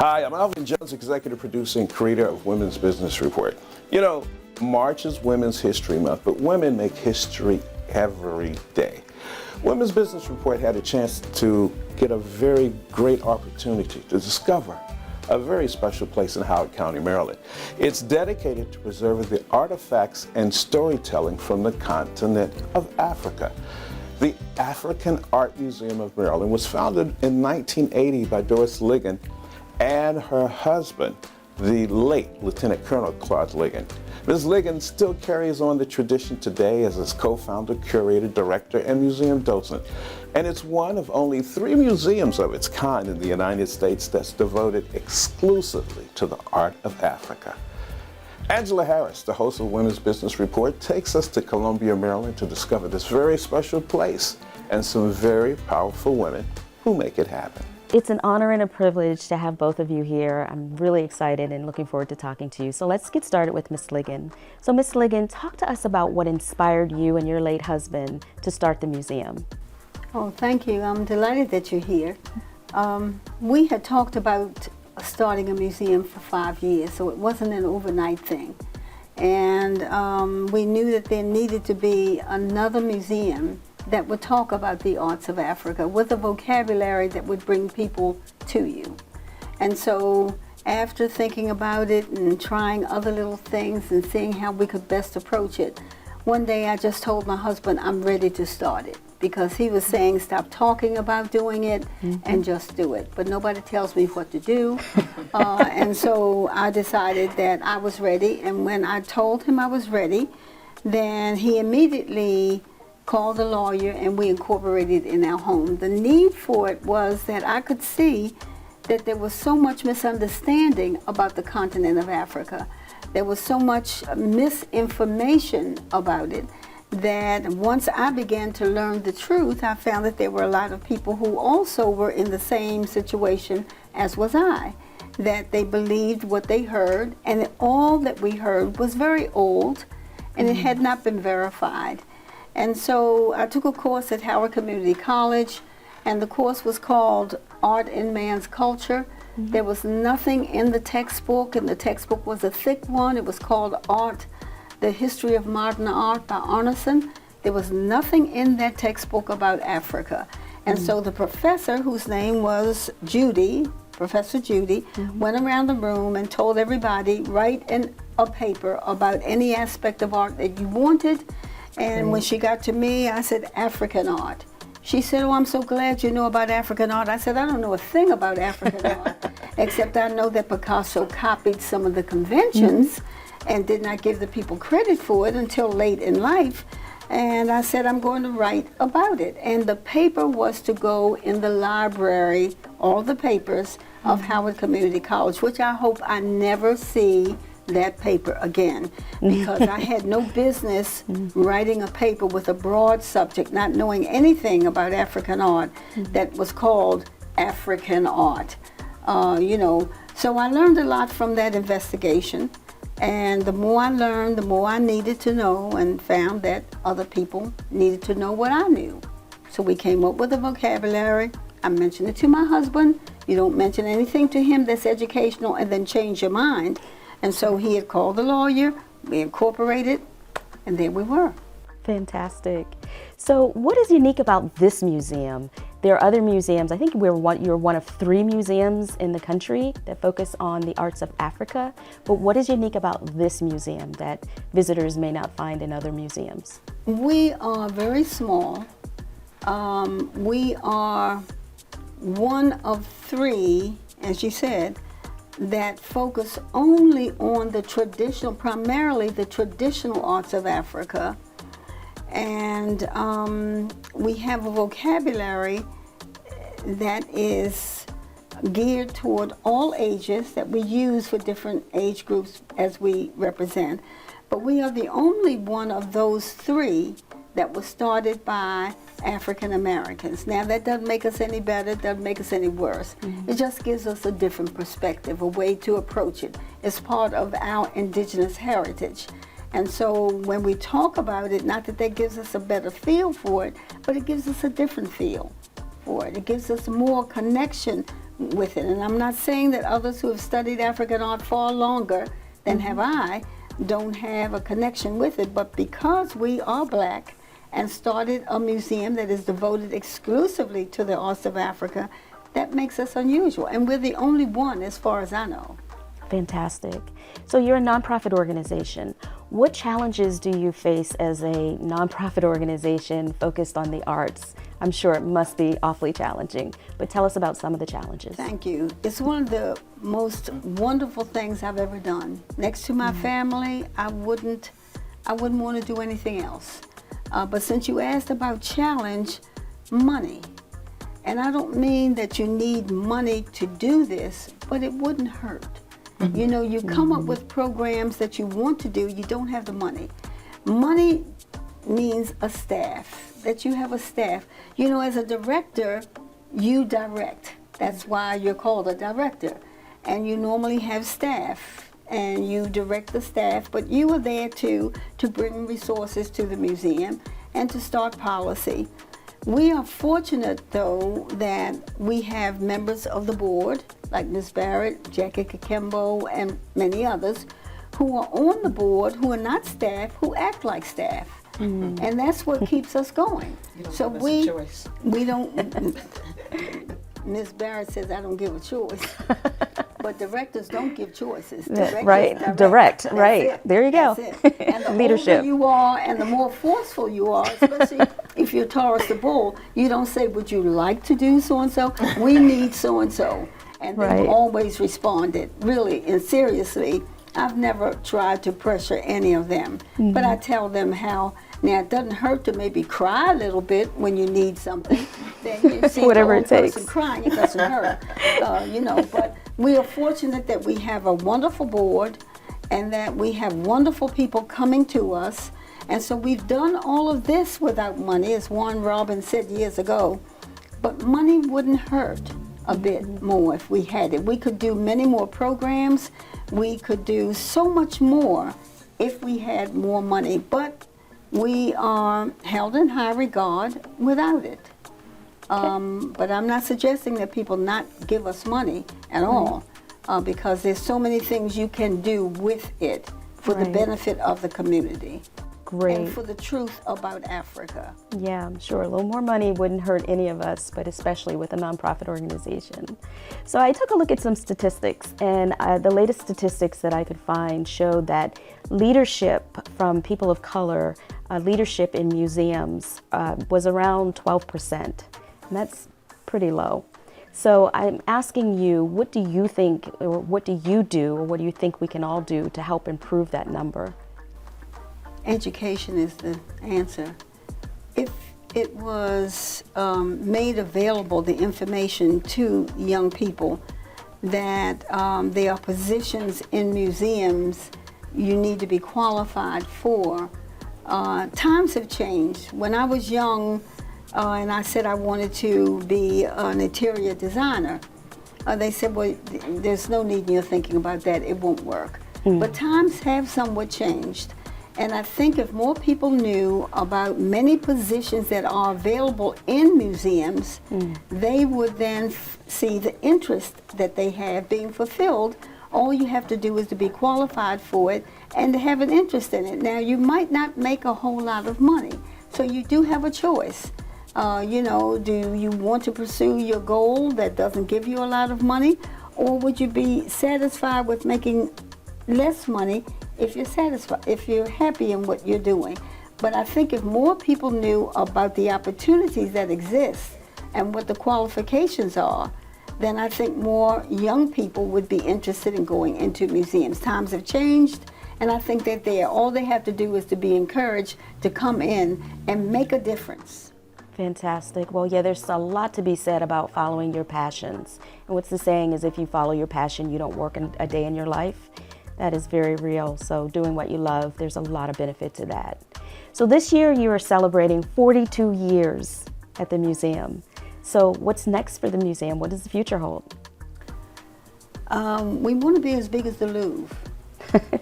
Hi, I'm Alvin, executive producer and creator of Women's Business Report. You know, March is Women's History Month, but women make history every day. Women's Business Report had a chance to get a very great opportunity to discover a very special place in Howard County, Maryland. It's dedicated to preserving the artifacts and storytelling from the continent of Africa. The African Art Museum of Maryland was founded in 1980 by Doris Ligon and her husband, the late Lieutenant Colonel Claude Ligon. Ms. Ligon still carries on the tradition today as its co-founder, curator, director, and museum docent. And it's one of only 3 museums of its kind in the United States that's devoted exclusively to the art of Africa. Angela Harris, the host of Women's Business Report, takes us to Columbia, Maryland to discover this very special place and some very powerful women who make it happen. It's an honor and a privilege to have both of you here. I'm really excited and looking forward to talking to you. So let's get started with Ms. Ligon. So Ms. Ligon, talk to us about what inspired you and your late husband to start the museum. Oh, thank you. I'm delighted that you're here. We had talked about starting a museum for 5 years, so it wasn't an overnight thing. And we knew that there needed to be another museum that would talk about the arts of Africa with a vocabulary that would bring people to you. And so after thinking about it and trying other little things and seeing how we could best approach it, one day I just told my husband I'm ready to start it, because he was saying stop talking about doing it and just do it. But nobody tells me what to do. And so I decided that I was ready, and when I told him I was ready, then he immediately called a lawyer and we incorporated it in our home. The need for it was that I could see that there was so much misunderstanding about the continent of Africa. There was so much misinformation about it that once I began to learn the truth, I found that there were a lot of people who also were in the same situation as was I, that they believed what they heard, and all that we heard was very old and it had not been verified. And so I took a course at Howard Community College, and the course was called Art in Man's Culture. There was nothing in the textbook, and the textbook was a thick one. It was called Art, The History of Modern Art by Arneson. There was nothing in that textbook about Africa. And so the professor, whose name was Judy, Professor Judy, went around the room and told everybody, write a paper about any aspect of art that you wanted. And when she got to me, I said, African art. She said, oh, I'm so glad you know about African art. I said, I don't know a thing about African art, except I know that Picasso copied some of the conventions and did not give the people credit for it until late in life. And I said, I'm going to write about it. And the paper was to go in the library, all the papers of Howard Community College, which I hope I never see that paper again, because I had no business writing a paper with a broad subject, not knowing anything about African art, that was called African art. You know, so I learned a lot from that investigation, and the more I learned, the more I needed to know, and found that other people needed to know what I knew. So we came up with a vocabulary. I mentioned it to my husband. You don't mention anything to him that's educational and then change your mind. And so he had called the lawyer, we incorporated, and there we were. Fantastic. So what is unique about this museum? There are other museums. I think you're one of 3 museums in the country that focus on the arts of Africa. But what is unique about this museum that visitors may not find in other museums? We are very small. We are one of 3, as you said, that focus only on the traditional, primarily the traditional arts of Africa. And we have a vocabulary that is geared toward all ages that we use for different age groups as we represent. But we are the only one of those 3 that was started by African Americans. Now that doesn't make us any better, doesn't make us any worse. It just gives us a different perspective, a way to approach it. It's part of our indigenous heritage. And so when we talk about it, not that that gives us a better feel for it, but it gives us a different feel for it. It gives us more connection with it. And I'm not saying that others who have studied African art far longer than have I don't have a connection with it, but because we are black and started a museum that is devoted exclusively to the arts of Africa, that makes us unusual. And we're the only one as far as I know. Fantastic. So you're a nonprofit organization. What challenges do you face as a nonprofit organization focused on the arts? I'm sure it must be awfully challenging, but tell us about some of the challenges. Thank you. It's one of the most wonderful things I've ever done. Next to my family, I wouldn't want to do anything else. But since you asked about challenge, money. And I don't mean that you need money to do this, but it wouldn't hurt. You know, you come up with programs that you want to do, you don't have the money. Money means a staff, that you have a staff. You know, as a director, you direct. That's why you're called a director. And you normally have staff, and you direct the staff, but you are there to bring resources to the museum and to start policy. We are fortunate, though, that we have members of the board, like Ms. Barrett, Jacques Kakembo, and many others, who are on the board, who are not staff, who act like staff. And that's what keeps us going. So we don't, Ms. Barrett says I don't give a choice, but directors don't give choices. Directors Direct, right. There you go. That's it. And the Leadership. older you are and the more forceful you are, especially if you're Taurus the bull, you don't say, would you like to do so-and-so? We need so-and-so. And they've always responded, really and seriously. I've never tried to pressure any of them, but I tell them how. Now, it doesn't hurt to maybe cry a little bit when you need something. Then you see Whatever the it takes. person crying, it doesn't hurt. You know, but we are fortunate that we have a wonderful board and that we have wonderful people coming to us. And so we've done all of this without money, as Warren Robin said years ago. But money wouldn't hurt a bit more if we had it. We could do many more programs. We could do so much more if we had more money. But we are held in high regard without it. But I'm not suggesting that people not give us money at all, because there's so many things you can do with it for the benefit of the community. Great. And for the truth about Africa. Yeah, I'm sure a little more money wouldn't hurt any of us, but especially with a nonprofit organization. So I took a look at some statistics, and the latest statistics that I could find showed that leadership from people of color, leadership in museums was around 12%, and that's pretty low. So I'm asking you, what do you think, or what do you do, or what do you think we can all do to help improve that number? Education is the answer. If it was made available, the information to young people, that there are positions in museums you need to be qualified for. Times have changed. When I was young and I said I wanted to be an interior designer, they said, well, there's no need in your thinking about that, it won't work. But times have somewhat changed. And I think if more people knew about many positions that are available in museums, they would then see the interest that they have being fulfilled. All you have to do is to be qualified for it and to have an interest in it. Now, you might not make a whole lot of money, so you do have a choice. You know, do you want to pursue your goal that doesn't give you a lot of money, or would you be satisfied with making less money if you're satisfied, if you're happy in what you're doing? But I think if more people knew about the opportunities that exist and what the qualifications are, then I think more young people would be interested in going into museums. Times have changed, and I think that all they have to do is to be encouraged to come in and make a difference. Fantastic. Well, yeah, there's a lot to be said about following your passions. And what's the saying is, if you follow your passion, you don't work a day in your life. That is very real. So doing what you love, there's a lot of benefit to that. So this year you are celebrating 42 years at the museum. So what's next for the museum? What does the future hold? We want to be as big as the Louvre.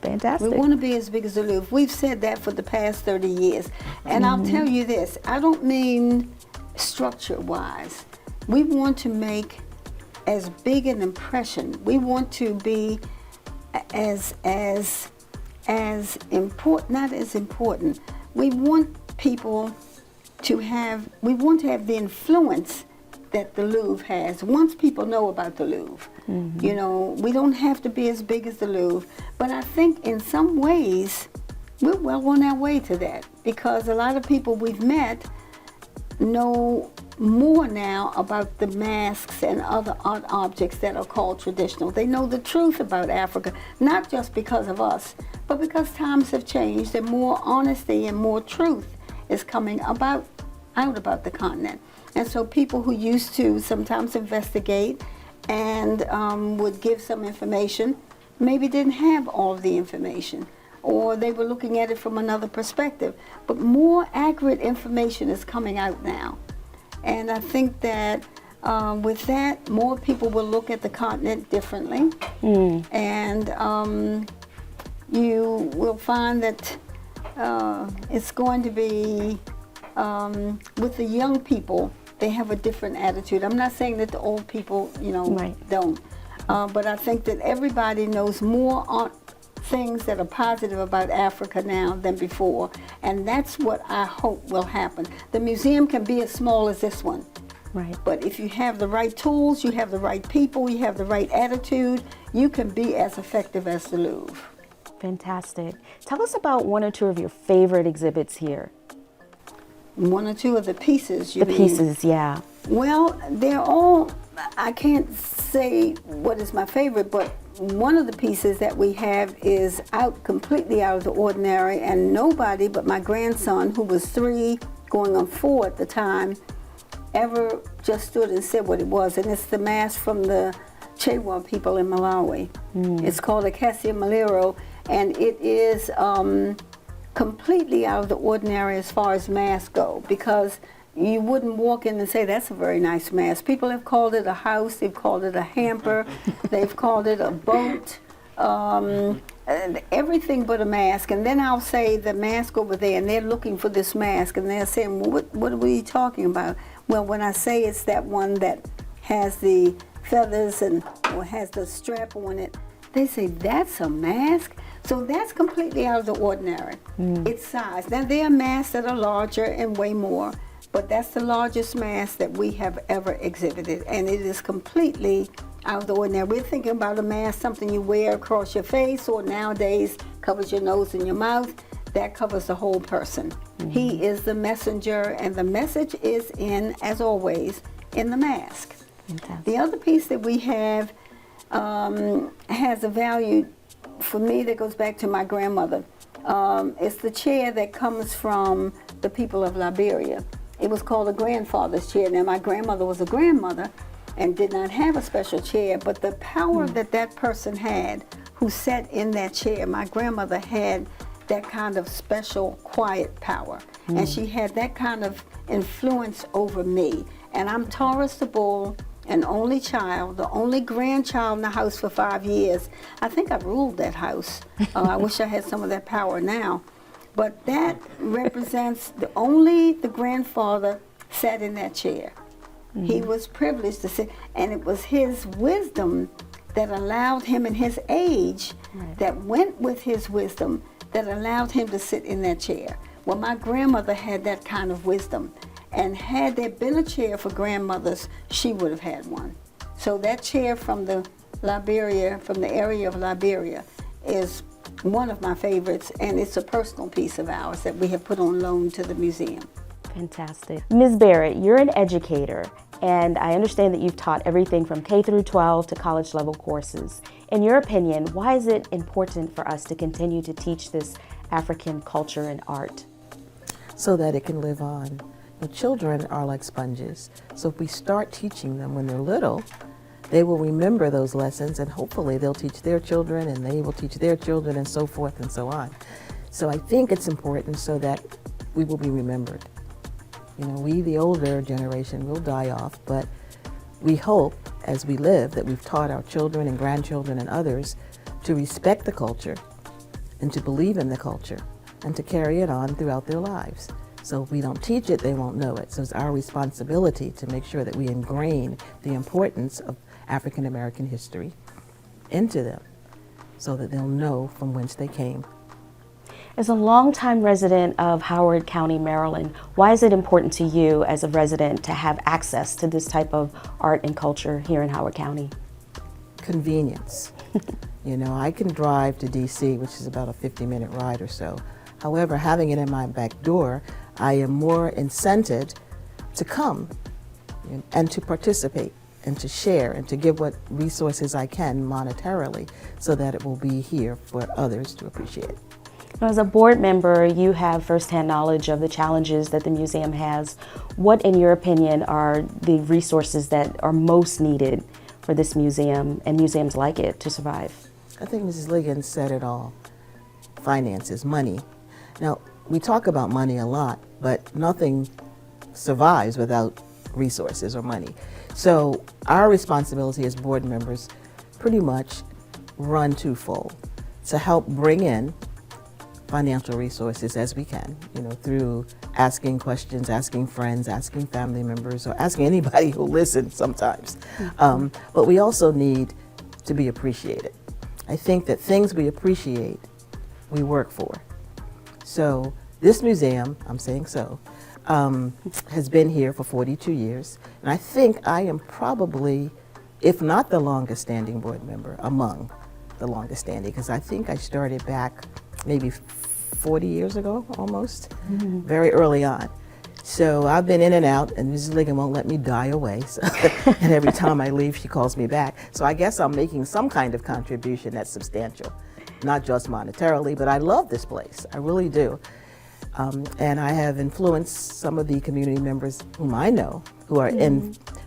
Fantastic. We want to be as big as the Louvre. We've said that for the past 30 years. And I'll tell you this, I don't mean structure-wise. We want to make as big an impression. We want to be as important, not as important. We want people to have, we want to have the influence that the Louvre has. Once people know about the Louvre, you know, we don't have to be as big as the Louvre, but I think in some ways we're well on our way to that, because a lot of people we've met know more now about the masks and other art objects that are called traditional. They know the truth about Africa, not just because of us, but because times have changed and more honesty and more truth is coming out about the continent. And so people who used to sometimes investigate and would give some information maybe didn't have all of the information, or they were looking at it from another perspective. But more accurate information is coming out now. And I think that with that, more people will look at the continent differently. And you will find that it's going to be, with the young people, they have a different attitude. I'm not saying that the old people, you know, don't. But I think that everybody knows more things that are positive about Africa now than before. And that's what I hope will happen. The museum can be as small as this one. Right. But if you have the right tools, you have the right people, you have the right attitude, you can be as effective as the Louvre. Fantastic. Tell us about one or two of your favorite exhibits here. One or two of the pieces, you mean? The pieces, yeah. Well, they're all, I can't say what is my favorite, but one of the pieces that we have is completely out of the ordinary, and nobody but my grandson, who was 3 going on 4 at the time, ever just stood and said what it was. And it's the mask from the Chewa people in Malawi. It's called a Cassia Malero, and it is completely out of the ordinary as far as masks go, because you wouldn't walk in and say, that's a very nice mask. People have called it a house, they've called it a hamper, they've called it a boat, everything but a mask. And then I'll say the mask over there, and they're looking for this mask, and they're saying, well, what are we talking about? Well, when I say it's that one that has the feathers and or has the strap on it, they say, that's a mask? So that's completely out of the ordinary. Its size. Now, there are masks that are larger and way more, but that's the largest mask that we have ever exhibited, and it is completely out of the ordinary. We're thinking about a mask, something you wear across your face, or nowadays covers your nose and your mouth. That covers the whole person. He is the messenger, and the message is in, as always, in the mask. Fantastic. The other piece that we have has a value for me that goes back to my grandmother. It's the chair that comes from the people of Liberia. It was called a grandfather's chair. Now, my grandmother was a grandmother and did not have a special chair, but the power that that person had who sat in that chair, my grandmother had that kind of special quiet power. And she had that kind of influence over me. And I'm Taurus the bull, an only child, the only grandchild in the house for 5 years. I think I ruled that house. I wish I had some of that power now. But that represents the grandfather sat in that chair. He was privileged to sit, and it was his wisdom that allowed him, and his age that went with his wisdom, that allowed him to sit in that chair. Well, my grandmother had that kind of wisdom. And had there been a chair for grandmothers, she would have had one. So that chair from the area of Liberia, is one of my favorites, and it's a personal piece of ours that we have put on loan to the museum. Fantastic. Ms. Barrett, you're an educator, and I understand that you've taught everything from K through 12 to college level courses. In your opinion, why is it important for us to continue to teach this African culture and art? So that it can live on. The children are like sponges, so if we start teaching them when they're little, they will remember those lessons, and hopefully they'll teach their children, and they will teach their children, and so forth and so on. So I think it's important so that we will be remembered. You know, we, the older generation, will die off, but we hope as we live that we've taught our children and grandchildren and others to respect the culture and to believe in the culture and to carry it on throughout their lives. So if we don't teach it, they won't know it. So it's our responsibility to make sure that we ingrain the importance of African American history into them so that they'll know from whence they came. As a longtime resident of Howard County, Maryland, why is it important to you as a resident to have access to this type of art and culture here in Howard County? Convenience. You know, I can drive to DC, which is about a 50-minute ride or so. However, having it in my back door, I am more incented to come and to participate and to share and to give what resources I can monetarily so that it will be here for others to appreciate. As a board member, you have firsthand knowledge of the challenges that the museum has. What, in your opinion, are the resources that are most needed for this museum and museums like it to survive? I think Mrs. Ligon said it all. Finances, money. Now, we talk about money a lot, but nothing survives without resources or money. So our responsibility as board members pretty much run twofold: to help bring in financial resources as we can, you know, through asking questions, asking friends, asking family members, or asking anybody who listens sometimes. But we also need to be appreciated. I think that things we appreciate, we work for. So this museum, I'm saying so, has been here for 42 years, and I think I am probably, if not the longest standing board member, among the longest standing, because I think I started back maybe 40 years ago, almost, very early on. So I've been in and out, and Mrs. Ligon won't let me die away, so and every time I leave, she calls me back. So I guess I'm making some kind of contribution that's substantial, not just monetarily, but I love this place, I really do. And I have influenced some of the community members whom I know, who are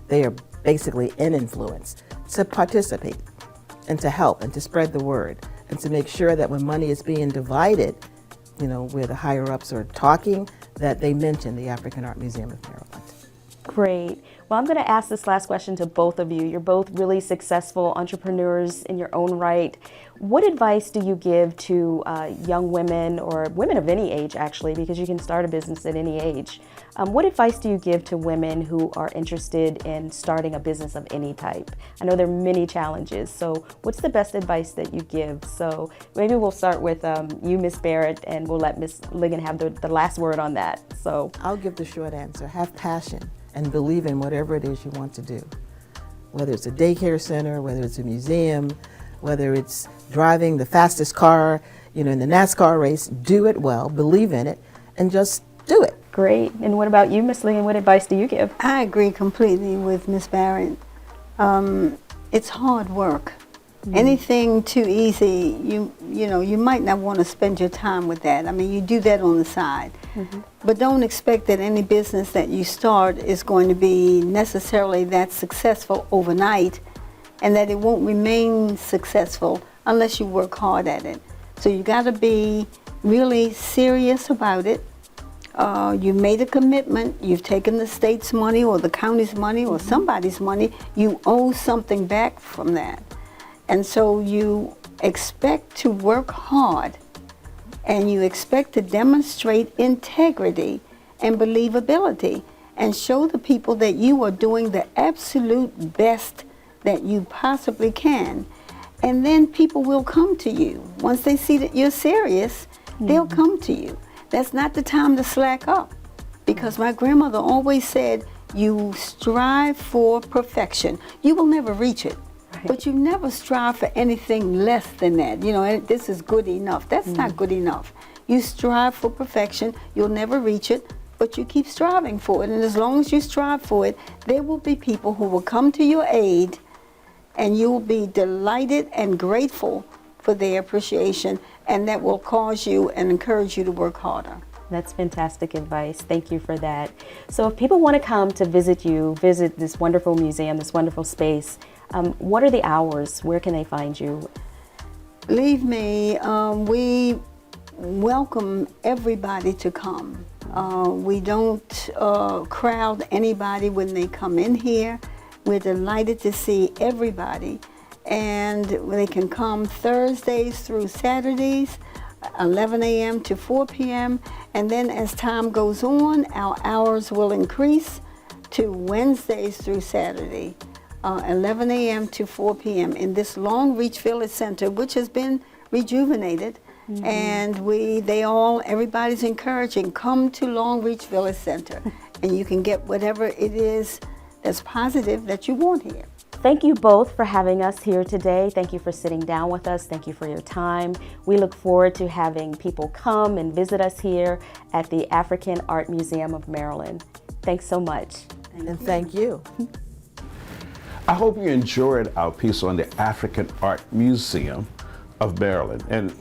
they are basically in influence, to participate and to help and to spread the word and to make sure that when money is being divided, you know, where the higher ups are talking, that they mention the African Art Museum of Maryland. Great. Well, I'm going to ask this last question to both of you. You're both really successful entrepreneurs in your own right. What advice do you give to young women, or women of any age actually, because you can start a business at any age? What advice do you give to women who are interested in starting a business of any type? I know there are many challenges, so what's the best advice that you give? So maybe we'll start with you, Miss Barrett, and we'll let Miss Ligon have the last word on that. So I'll give the short answer. Have passion and believe in whatever it is you want to do. Whether it's a daycare center, whether it's a museum, whether it's driving the fastest car, you know, in the NASCAR race, do it well, believe in it, and just do it. great. And what about you, Miss Ligon? What advice do you give? I agree completely with Miss Barrett. It's hard work. Anything too easy, you know, you might not want to spend your time with that. I mean, you do that on the side. But don't expect that any business that you start is going to be necessarily that successful overnight, and that it won't remain successful unless you work hard at it. So you got to be really serious about it. You made a commitment, you've taken the state's money or the county's money or somebody's money, you owe something back from that. And so you expect to work hard, and you expect to demonstrate integrity and believability and show the people that you are doing the absolute best that you possibly can. And then people will come to you. Once they see that you're serious, they'll come to you. That's not the time to slack up, because my grandmother always said, you strive for perfection. You will never reach it. But you never strive for anything less than that. You know, this is good enough. That's not good enough. You strive for perfection. You'll never reach it, but you keep striving for it. And as long as you strive for it, there will be people who will come to your aid, and you will be delighted and grateful for their appreciation, and that will cause you and encourage you to work harder. That's fantastic advice. Thank you for that. So if people want to come to visit you, visit this wonderful museum, this wonderful space, what are the hours? Where can they find you? Believe me, we welcome everybody to come. We don't crowd anybody when they come in here. We're delighted to see everybody. And they can come Thursdays through Saturdays, 11 a.m. to 4 p.m. And then as time goes on, our hours will increase to Wednesdays through Saturday, 11 a.m. to 4 p.m. in this Long Reach Village Center, which has been rejuvenated. And everybody's encouraging, come to Long Reach Village Center, and you can get whatever it is that's positive that you want here. Thank you both for having us here today. Thank you for sitting down with us. Thank you for your time. We look forward to having people come and visit us here at the African Art Museum of Maryland. Thanks so much. And thank you. I hope you enjoyed our piece on the African Art Museum of Maryland. And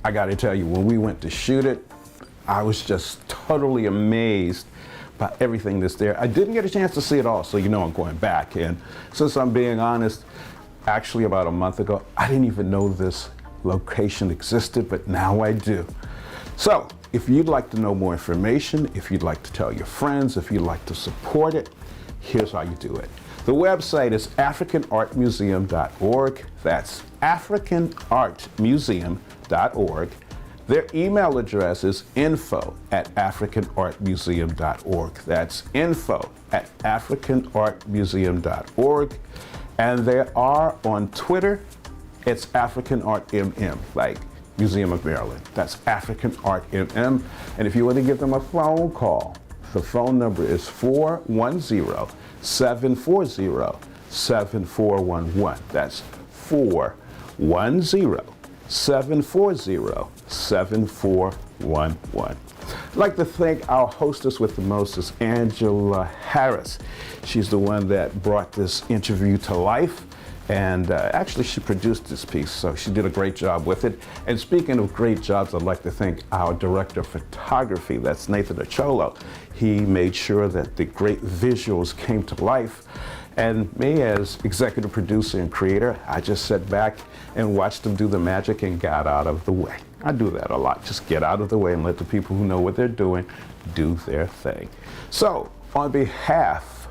I got to tell you, when we went to shoot it, I was just totally amazed by everything that's there. I didn't get a chance to see it all, so you know I'm going back. And since I'm being honest, actually about a month ago, I didn't even know this location existed, but now I do. So if you'd like to know more information, if you'd like to tell your friends, if you'd like to support it, here's how you do it. The website is africanartmuseum.org. That's africanartmuseum.org. Their email address is info@africanartmuseum.org. That's info@africanartmuseum.org. And they are on Twitter. It's African Art MM, like Museum of Maryland. That's African Art MM. And if you want to give them a phone call, the phone number is 410-740-7411. That's 410-740-7411. I'd like to thank our hostess with the mostest, Angela Harris. She's the one that brought this interview to life. And actually, she produced this piece, so she did a great job with it. And speaking of great jobs, I'd like to thank our director of photography, that's Nathan Ochole. He made sure that the great visuals came to life. And me, as executive producer and creator, I just sat back and watched them do the magic and got out of the way. I do that a lot, just get out of the way and let the people who know what they're doing do their thing. So, on behalf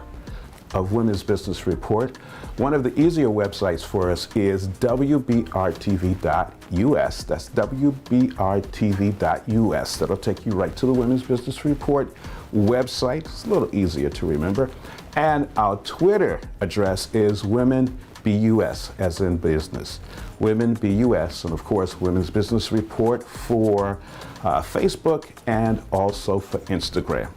of Women's Business Report, one of the easier websites for us is WBRTV.us. That's WBRTV.us. That'll take you right to the Women's Business Report website. It's a little easier to remember. And our Twitter address is WomenBUS, as in business. WomenBUS, and of course, Women's Business Report for Facebook and also for Instagram.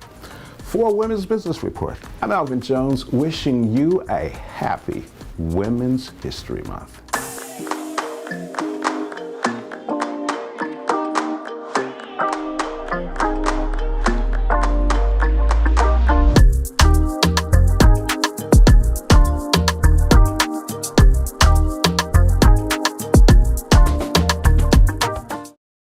For Women's Business Report, I'm Alvin Jones, wishing you a happy Women's History Month.